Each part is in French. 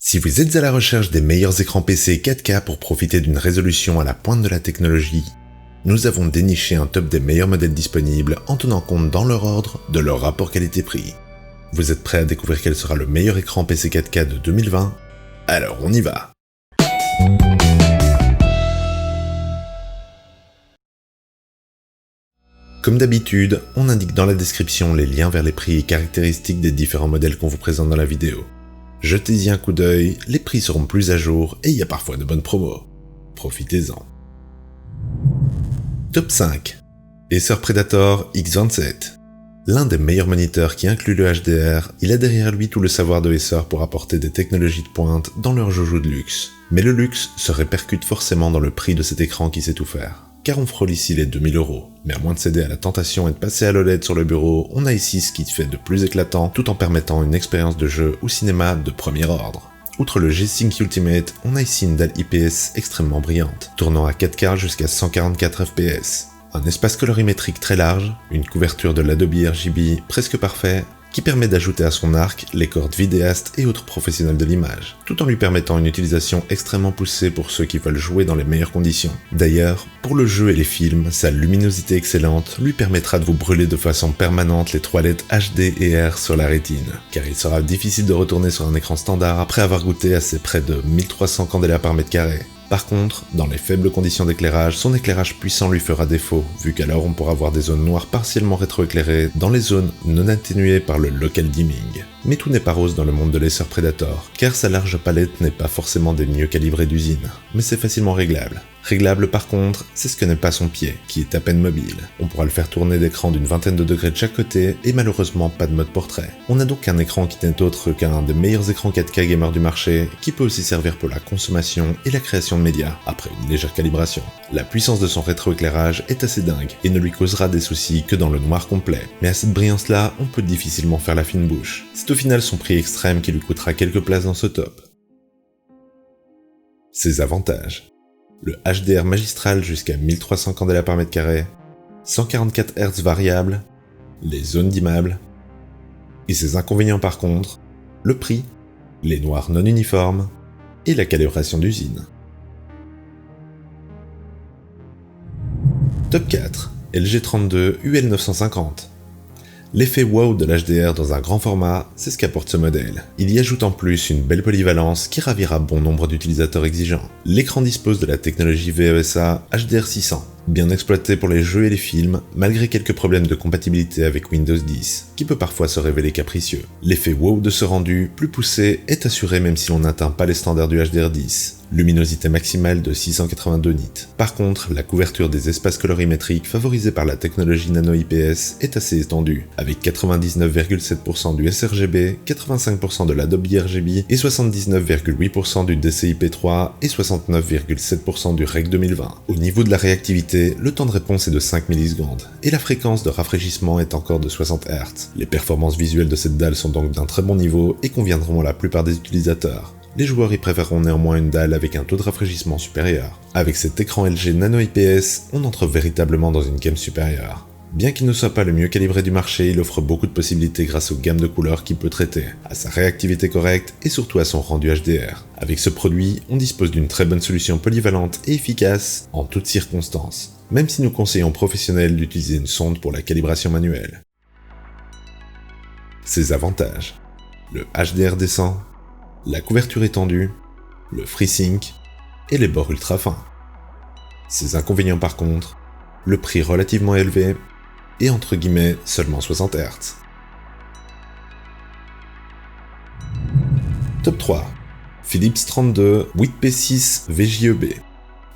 Si vous êtes à la recherche des meilleurs écrans PC 4K pour profiter d'une résolution à la pointe de la technologie, nous avons déniché un top des meilleurs modèles disponibles en tenant compte dans leur ordre de leur rapport qualité-prix. Vous êtes prêts à découvrir quel sera le meilleur écran PC 4K de 2020 ? Alors on y va ! Comme d'habitude, on indique dans la description les liens vers les prix et caractéristiques des différents modèles qu'on vous présente dans la vidéo. Jetez-y un coup d'œil, les prix seront plus à jour et il y a parfois de bonnes promos. Profitez-en. Top 5. Acer Predator X27. L'un des meilleurs moniteurs qui inclut le HDR, il a derrière lui tout le savoir de Acer pour apporter des technologies de pointe dans leur joujou de luxe. Mais le luxe se répercute forcément dans le prix de cet écran qui sait tout faire. Car on frôle ici les 2000 €. Mais à moins de céder à la tentation et de passer à l'OLED sur le bureau, on a ici ce qui fait de plus éclatant tout en permettant une expérience de jeu ou cinéma de premier ordre. Outre le G-Sync Ultimate, on a ici une dalle IPS extrêmement brillante, tournant à 4K jusqu'à 144 fps, un espace colorimétrique très large, une couverture de l'Adobe RGB presque parfait, qui permet d'ajouter à son arc les cordes vidéastes et autres professionnels de l'image, tout en lui permettant une utilisation extrêmement poussée pour ceux qui veulent jouer dans les meilleures conditions. D'ailleurs, pour le jeu et les films, sa luminosité excellente lui permettra de vous brûler de façon permanente les 3 LED HD et R sur la rétine, car il sera difficile de retourner sur un écran standard après avoir goûté à ses près de 1300 candela par mètre carré. Par contre, dans les faibles conditions d'éclairage, son éclairage puissant lui fera défaut, vu qu'alors on pourra voir des zones noires partiellement rétroéclairées dans les zones non atténuées par le local dimming. Mais tout n'est pas rose dans le monde de l'Acer Predator, car sa large palette n'est pas forcément des mieux calibrés d'usine, mais c'est facilement réglable. Réglable par contre, c'est ce que n'est pas son pied, qui est à peine mobile. On pourra le faire tourner d'écran d'une vingtaine de degrés de chaque côté, et malheureusement pas de mode portrait. On a donc un écran qui n'est autre qu'un des meilleurs écrans 4K gamer du marché, qui peut aussi servir pour la consommation et la création de médias, après une légère calibration. La puissance de son rétroéclairage est assez dingue, et ne lui causera des soucis que dans le noir complet. Mais à cette brillance-là, on peut difficilement faire la fine bouche. C'est au final son prix extrême qui lui coûtera quelques places dans ce top. Ses avantages. Le HDR magistral jusqu'à 1300 candela par mètre carré, 144 Hz variable, les zones dimmables, et ses inconvénients par contre, le prix, les noirs non uniformes, et la calibration d'usine. Top 4. LG32 UL950. L'effet wow de l'HDR dans un grand format, c'est ce qu'apporte ce modèle. Il y ajoute en plus une belle polyvalence qui ravira bon nombre d'utilisateurs exigeants. L'écran dispose de la technologie VESA HDR600, bien exploité pour les jeux et les films, malgré quelques problèmes de compatibilité avec Windows 10, qui peut parfois se révéler capricieux. L'effet wow de ce rendu, plus poussé, est assuré même si l'on n'atteint pas les standards du HDR10. Luminosité maximale de 682 nits. Par contre, la couverture des espaces colorimétriques favorisée par la technologie Nano IPS est assez étendue, avec 99,7% du sRGB, 85% de l'Adobe RGB et 79,8% du DCI-P3 et 69,7% du Rec 2020. Au niveau de la réactivité, le temps de réponse est de 5 millisecondes, et la fréquence de rafraîchissement est encore de 60 Hz. Les performances visuelles de cette dalle sont donc d'un très bon niveau et conviendront à la plupart des utilisateurs. Les joueurs y préféreront néanmoins une dalle avec un taux de rafraîchissement supérieur. Avec cet écran LG Nano IPS, on entre véritablement dans une gamme supérieure. Bien qu'il ne soit pas le mieux calibré du marché, il offre beaucoup de possibilités grâce aux gammes de couleurs qu'il peut traiter, à sa réactivité correcte et surtout à son rendu HDR. Avec ce produit, on dispose d'une très bonne solution polyvalente et efficace en toutes circonstances, même si nous conseillons aux professionnels d'utiliser une sonde pour la calibration manuelle. Ses avantages. Le HDR décent, la couverture étendue, le FreeSync et les bords ultra fins. Ses inconvénients par contre, le prix relativement élevé et entre guillemets seulement 60 Hz. Top 3. Philips 32 8P6 VJEB.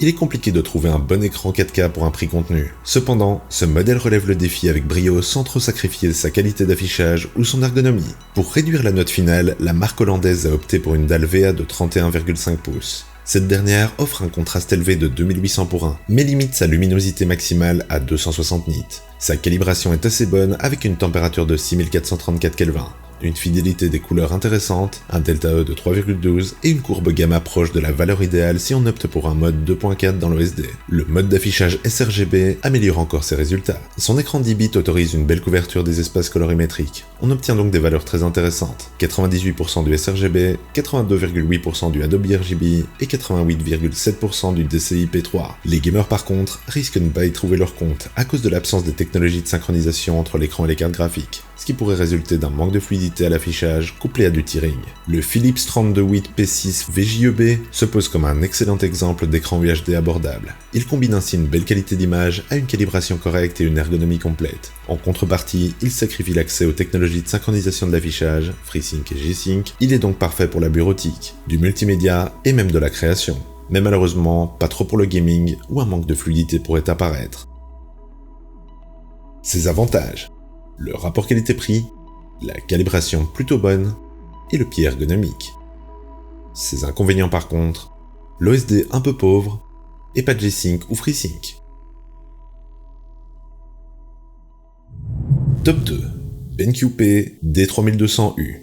Il est compliqué de trouver un bon écran 4K pour un prix contenu. Cependant, ce modèle relève le défi avec brio sans trop sacrifier sa qualité d'affichage ou son ergonomie. Pour réduire la note finale, la marque hollandaise a opté pour une dalle VA de 31,5 pouces. Cette dernière offre un contraste élevé de 2800:1, mais limite sa luminosité maximale à 260 nits. Sa calibration est assez bonne avec une température de 6434 Kelvin. une fidélité des couleurs intéressante, un delta E de 3,12 et une courbe gamma proche de la valeur idéale si on opte pour un mode 2.4 dans l'OSD. Le mode d'affichage sRGB améliore encore ses résultats. Son écran 10 bits autorise une belle couverture des espaces colorimétriques. On obtient donc des valeurs très intéressantes. 98% du sRGB, 82,8% du Adobe RGB et 88,7% du DCI-P3. Les gamers par contre risquent de ne pas y trouver leur compte à cause de l'absence des technologies de synchronisation entre l'écran et les cartes graphiques, ce qui pourrait résulter d'un manque de fluidité à l'affichage couplé à du tearing. Le Philips 32.8 P6 VJEB se pose comme un excellent exemple d'écran UHD abordable. Il combine ainsi une belle qualité d'image à une calibration correcte et une ergonomie complète. En contrepartie, il sacrifie l'accès aux technologies de synchronisation de l'affichage, FreeSync et G-Sync. Il est donc parfait pour la bureautique, du multimédia et même de la création. Mais malheureusement, pas trop pour le gaming où un manque de fluidité pourrait apparaître. Ses avantages: le rapport qualité-prix, la calibration plutôt bonne et le pied ergonomique. Ses inconvénients par contre: l'OSD un peu pauvre et pas de G-Sync ou FreeSync. Top 2. BenQ-P D3200U.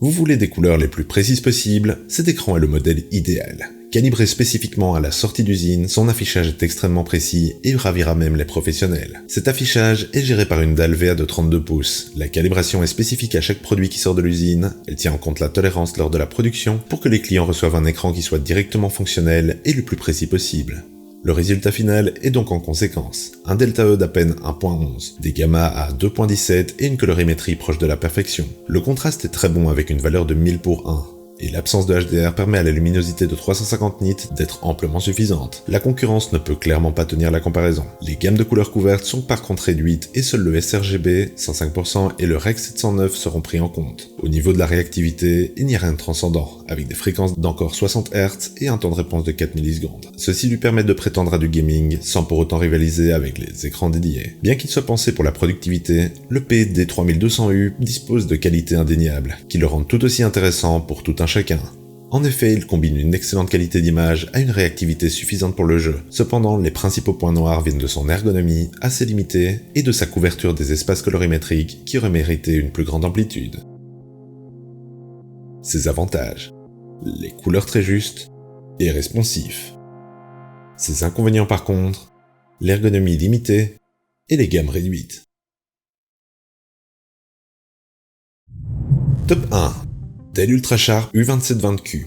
Vous voulez des couleurs les plus précises possibles, cet écran est le modèle idéal. Calibré spécifiquement à la sortie d'usine, son affichage est extrêmement précis et ravira même les professionnels. Cet affichage est géré par une dalle VA de 32 pouces. La calibration est spécifique à chaque produit qui sort de l'usine, elle tient en compte la tolérance lors de la production pour que les clients reçoivent un écran qui soit directement fonctionnel et le plus précis possible. Le résultat final est donc en conséquence, un delta E d'à peine 1.11, des gammas à 2.17 et une colorimétrie proche de la perfection. Le contraste est très bon avec une valeur de 1000 pour 1. Et l'absence de HDR permet à la luminosité de 350 nits d'être amplement suffisante. La concurrence ne peut clairement pas tenir la comparaison. Les gammes de couleurs couvertes sont par contre réduites et seul le sRGB, 105% et le Rec 709 seront pris en compte. Au niveau de la réactivité, il n'y a rien de transcendant, avec des fréquences d'encore 60 Hz et un temps de réponse de 4 millisecondes. Ceci lui permet de prétendre à du gaming sans pour autant rivaliser avec les écrans dédiés. Bien qu'il soit pensé pour la productivité, le PD3200U dispose de qualités indéniables, qui le rendent tout aussi intéressant pour tout un chacun. En effet, il combine une excellente qualité d'image à une réactivité suffisante pour le jeu. Cependant, les principaux points noirs viennent de son ergonomie, assez limitée, et de sa couverture des espaces colorimétriques qui aurait mérité une plus grande amplitude. Ses avantages: les couleurs très justes et responsifs. Ses inconvénients par contre: l'ergonomie limitée et les gammes réduites. Top 1. Dell Ultrasharp U2720Q.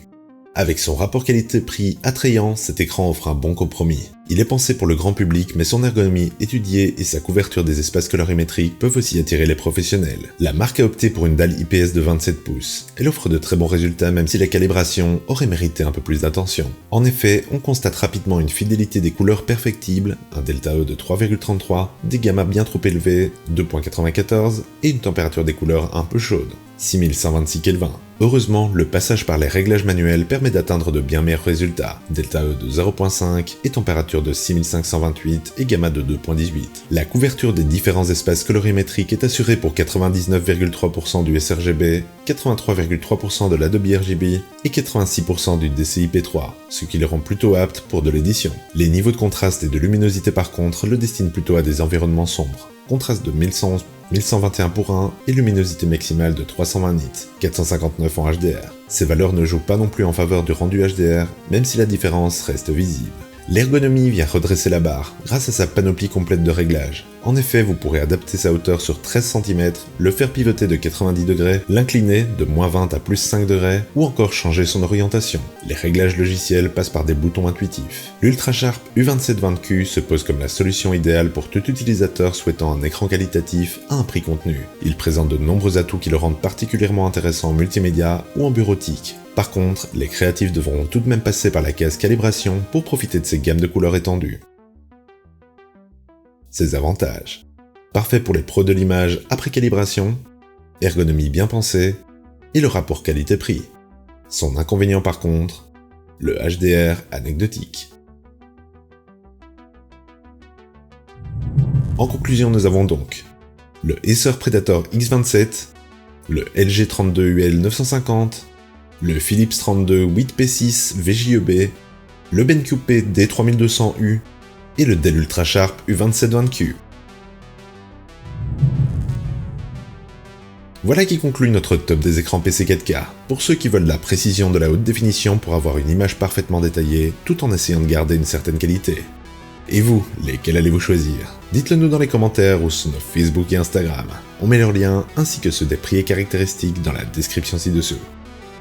Avec son rapport qualité-prix attrayant, cet écran offre un bon compromis. Il est pensé pour le grand public, mais son ergonomie étudiée et sa couverture des espaces colorimétriques peuvent aussi attirer les professionnels. La marque a opté pour une dalle IPS de 27 pouces. Elle offre de très bons résultats même si la calibration aurait mérité un peu plus d'attention. En effet, on constate rapidement une fidélité des couleurs perfectibles, un delta E de 3,33, des gammas bien trop élevés, 2.94, et une température des couleurs un peu chaude, 6126 Kelvin. Heureusement, le passage par les réglages manuels permet d'atteindre de bien meilleurs résultats, delta E de 0.5 et température de 6528 et gamma de 2.18. La couverture des différents espaces colorimétriques est assurée pour 99,3% du sRGB, 83,3% de l'Adobe RGB et 86% du DCI-P3, ce qui les rend plutôt aptes pour de l'édition. Les niveaux de contraste et de luminosité par contre le destinent plutôt à des environnements sombres. Contraste de 1121 pour 1 et luminosité maximale de 320 nits, 459 en HDR. Ces valeurs ne jouent pas non plus en faveur du rendu HDR, même si la différence reste visible. L'ergonomie vient redresser la barre grâce à sa panoplie complète de réglages. En effet, vous pourrez adapter sa hauteur sur 13 cm, le faire pivoter de 90 degrés, l'incliner de -20 à +5 degrés, ou encore changer son orientation. Les réglages logiciels passent par des boutons intuitifs. L'Ultrasharp U2720Q se pose comme la solution idéale pour tout utilisateur souhaitant un écran qualitatif à un prix contenu. Il présente de nombreux atouts qui le rendent particulièrement intéressant en multimédia ou en bureautique. Par contre, les créatifs devront tout de même passer par la case calibration pour profiter de ces gammes de couleurs étendues. Ses avantages: parfait pour les pros de l'image après calibration, ergonomie bien pensée, et le rapport qualité-prix. Son inconvénient par contre: le HDR anecdotique. En conclusion, nous avons donc le Acer Predator X27, le LG 32UL 950, le Philips 32.8 P6 VJEB, le BenQ-P D3200U et le Dell Ultrasharp U2720Q. Voilà qui conclut notre top des écrans PC 4K, pour ceux qui veulent la précision de la haute définition pour avoir une image parfaitement détaillée, tout en essayant de garder une certaine qualité. Et vous, lesquels allez-vous choisir? Dites-le nous dans les commentaires ou sur nos Facebook et Instagram. On met leurs liens ainsi que ceux des prix et caractéristiques dans la description ci-dessous.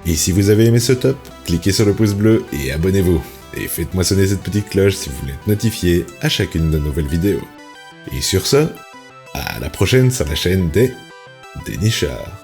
Et si vous avez aimé ce top, cliquez sur le pouce bleu et abonnez-vous. Et faites-moi sonner cette petite cloche si vous voulez être notifié à chacune de nos nouvelles vidéos. Et sur ce, à la prochaine sur la chaîne des dénicheurs.